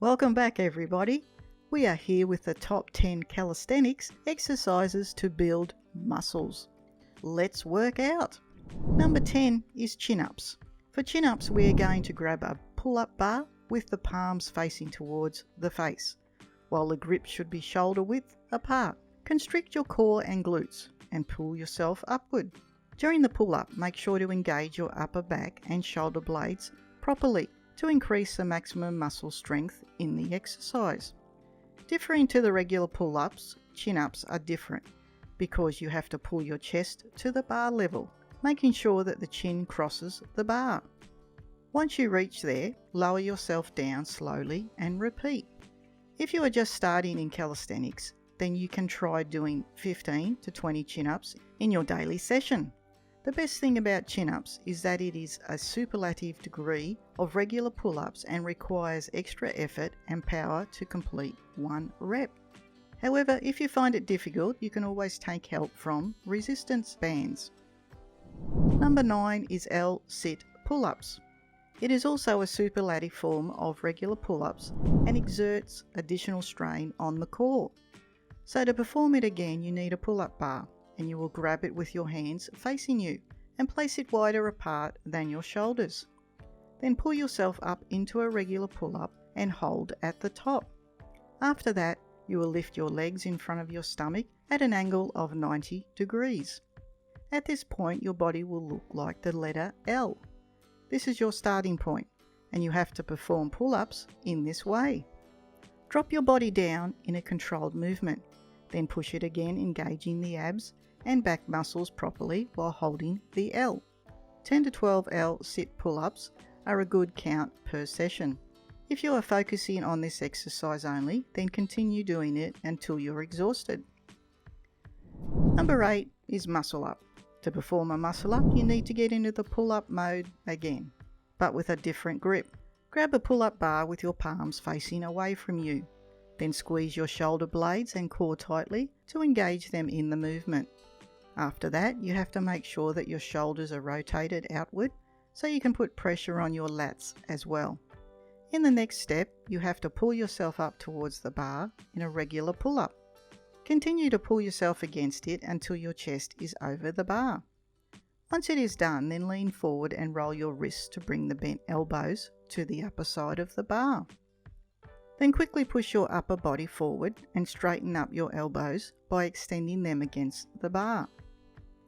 Welcome back everybody. We are here with the top 10 calisthenics exercises to build muscles. Let's work out. Number 10 is chin-ups. For chin-ups we are going to grab a pull-up bar with the palms facing towards the face, while the grip should be shoulder width apart. Constrict your core and glutes and pull yourself upward. During the pull-up, make sure to engage your upper back and shoulder blades properly to increase the maximum muscle strength in the exercise. Differing to the regular pull-ups, chin-ups are different because you have to pull your chest to the bar level, making sure that the chin crosses the bar. Once you reach there, lower yourself down slowly and repeat. If you are just starting in calisthenics, then you can try doing 15 to 20 chin-ups in your daily session. The best thing about chin-ups is that it is a superlative degree of regular pull-ups and requires extra effort and power to complete one rep. However, if you find it difficult, you can always take help from resistance bands. Number 9 is L-sit pull-ups. It is also a superlative form of regular pull-ups and exerts additional strain on the core. So to perform it again, you need a pull-up bar, and you will grab it with your hands facing you and place it wider apart than your shoulders. Then pull yourself up into a regular pull-up and hold at the top. After that, you will lift your legs in front of your stomach at an angle of 90 degrees. At this point, your body will look like the letter L. This is your starting point, and you have to perform pull-ups in this way. Drop your body down in a controlled movement, then push it again, engaging the abs and back muscles properly while holding the L. 10 to 12 L sit pull-ups are a good count per session. If you are focusing on this exercise only, then continue doing it until you're exhausted. Number 8 is muscle up. To perform a muscle up, you need to get into the pull-up mode again, but with a different grip. Grab a pull-up bar with your palms facing away from you. Then squeeze your shoulder blades and core tightly to engage them in the movement. After that, you have to make sure that your shoulders are rotated outward so you can put pressure on your lats as well. In the next step, you have to pull yourself up towards the bar in a regular pull-up. Continue to pull yourself against it until your chest is over the bar. Once it is done, then lean forward and roll your wrists to bring the bent elbows to the upper side of the bar. Then quickly push your upper body forward and straighten up your elbows by extending them against the bar.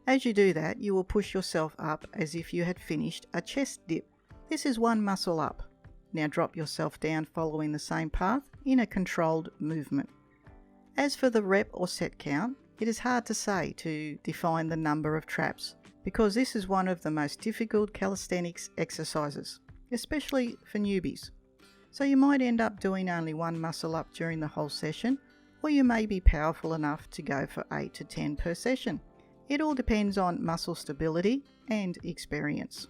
As you do that, you will push yourself up as if you had finished a chest dip. This is one muscle up. Now drop yourself down following the same path in a controlled movement. As for the rep or set count, it is hard to say to define the number of traps because this is one of the most difficult calisthenics exercises, especially for newbies. So you might end up doing only one muscle up during the whole session, or you may be powerful enough to go for 8 to 10 per session. It all depends on muscle stability and experience.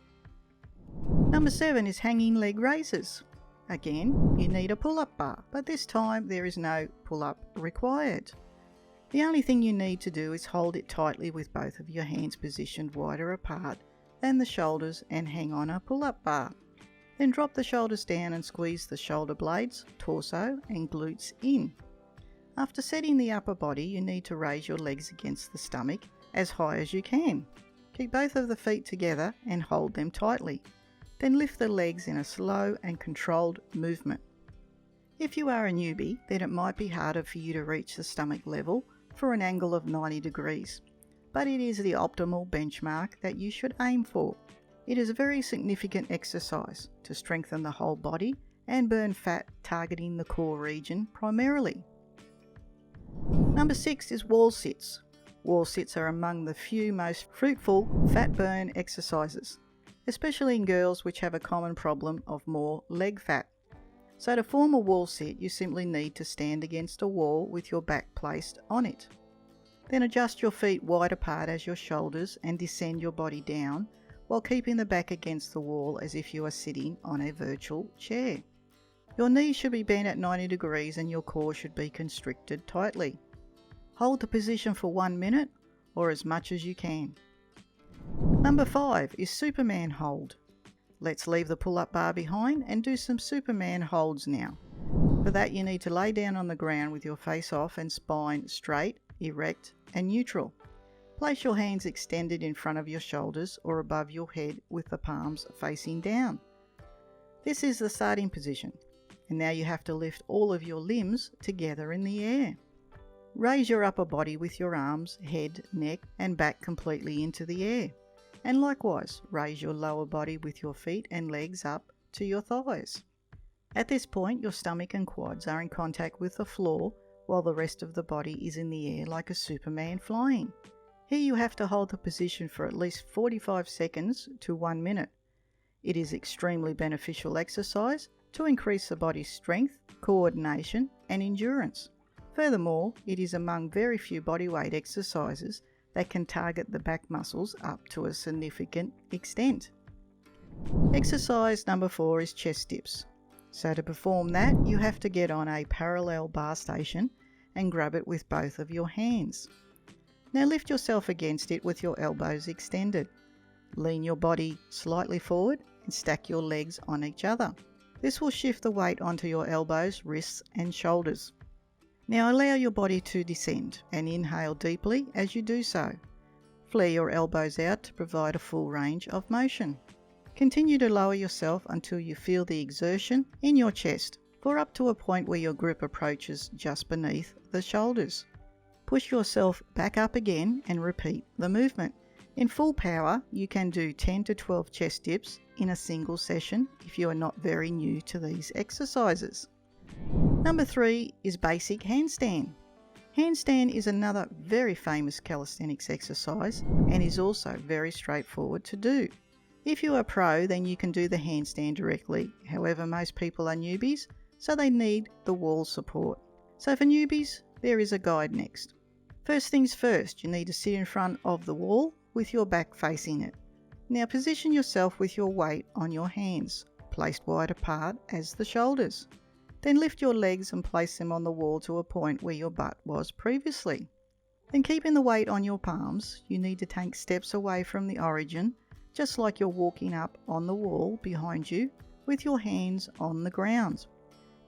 Number 7 is hanging leg raises. Again, you need a pull-up bar, but this time there is no pull-up required. The only thing you need to do is hold it tightly with both of your hands positioned wider apart than the shoulders and hang on a pull-up bar. Then drop the shoulders down and squeeze the shoulder blades, torso and glutes in. After setting the upper body, you need to raise your legs against the stomach as high as you can. Keep both of the feet together and hold them tightly. Then lift the legs in a slow and controlled movement. If you are a newbie, then it might be harder for you to reach the stomach level for an angle of 90 degrees, but it is the optimal benchmark that you should aim for. It is a very significant exercise to strengthen the whole body and burn fat, targeting the core region primarily. Number 6 is wall sits. Wall sits are among the few most fruitful fat burn exercises, especially in girls, which have a common problem of more leg fat. So to form a wall sit, you simply need to stand against a wall with your back placed on it. Then adjust your feet wide apart as your shoulders and descend your body down while keeping the back against the wall as if you are sitting on a virtual chair. Your knees should be bent at 90 degrees and your core should be constricted tightly. Hold the position for 1 minute or as much as you can. Number 5 is Superman hold. Let's leave the pull-up bar behind and do some Superman holds now. For that, you need to lay down on the ground with your face off and spine straight, erect and neutral. Place your hands extended in front of your shoulders or above your head with the palms facing down. This is the starting position, and now you have to lift all of your limbs together in the air. Raise your upper body with your arms, head, neck and back completely into the air, and likewise raise your lower body with your feet and legs up to your thighs. At this point, your stomach and quads are in contact with the floor while the rest of the body is in the air like a Superman flying. Here you have to hold the position for at least 45 seconds to 1 minute. It is extremely beneficial exercise to increase the body's strength, coordination and endurance. Furthermore, it is among very few bodyweight exercises that can target the back muscles up to a significant extent. Exercise number 4 is chest dips. So to perform that, you have to get on a parallel bar station and grab it with both of your hands. Now lift yourself against it with your elbows extended. Lean your body slightly forward and stack your legs on each other. This will shift the weight onto your elbows, wrists and shoulders. Now allow your body to descend and inhale deeply as you do so. Flare your elbows out to provide a full range of motion. Continue to lower yourself until you feel the exertion in your chest, for up to a point where your grip approaches just beneath the shoulders. Push yourself back up again and repeat the movement. In full power, you can do 10 to 12 chest dips in a single session if you are not very new to these exercises. Number 3 is basic handstand. Handstand is another very famous calisthenics exercise and is also very straightforward to do. If you are pro, then you can do the handstand directly. However, most people are newbies, so they need the wall support. So for newbies, there is a guide next. First things first, you need to sit in front of the wall with your back facing it. Now position yourself with your weight on your hands, placed wide apart as the shoulders. Then lift your legs and place them on the wall to a point where your butt was previously. Then keeping the weight on your palms, you need to take steps away from the origin, just like you're walking up on the wall behind you with your hands on the ground.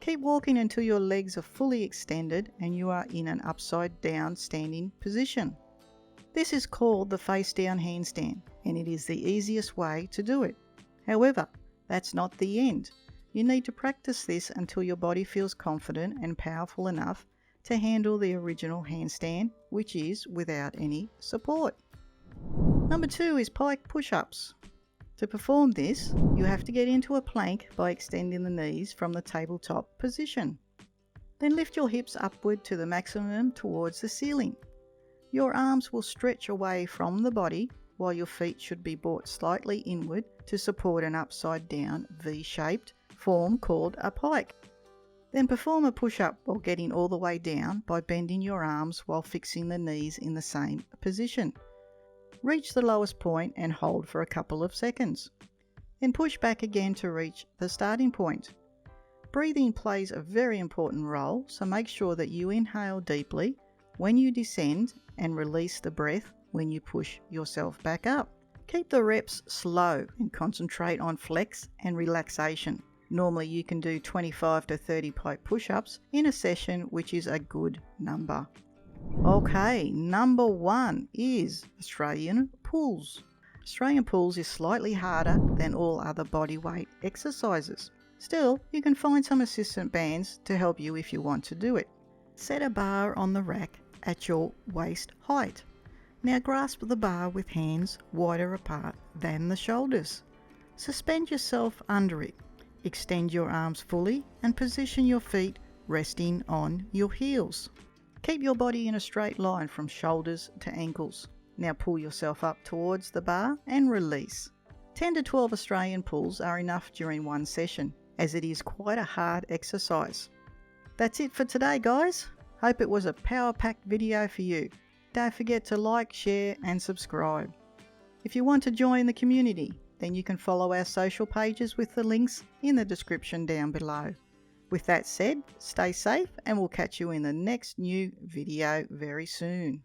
Keep walking until your legs are fully extended and you are in an upside down standing position. This is called the face down handstand and it is the easiest way to do it. However, that's not the end. You need to practice this until your body feels confident and powerful enough to handle the original handstand, which is without any support. Number 2 is pike push-ups. To perform this, you have to get into a plank by extending the knees from the tabletop position. Then lift your hips upward to the maximum towards the ceiling. Your arms will stretch away from the body while your feet should be brought slightly inward to support an upside down V-shaped form called a pike. Then perform a push-up while getting all the way down by bending your arms while fixing the knees in the same position. Reach the lowest point and hold for a couple of seconds. Then push back again to reach the starting point. Breathing plays a very important role, so make sure that you inhale deeply when you descend and release the breath when you push yourself back up. Keep the reps slow and concentrate on flex and relaxation. Normally you can do 25 to 30 pike push-ups in a session, which is a good number. Okay, number 1 is Australian pulls. Australian pulls is slightly harder than all other body weight exercises. Still, you can find some assistant bands to help you if you want to do it. Set a bar on the rack at your waist height. Now grasp the bar with hands wider apart than the shoulders. Suspend yourself under it. Extend your arms fully and position your feet resting on your heels. Keep your body in a straight line from shoulders to ankles. Now pull yourself up towards the bar and release. 10 to 12 Australian pulls are enough during one session, as it is quite a hard exercise. That's it for today, guys. Hope it was a power-packed video for you. Don't forget to like, share and subscribe. If you want to join the community, then you can follow our social pages with the links in the description down below. With that said, stay safe and we'll catch you in the next new video very soon.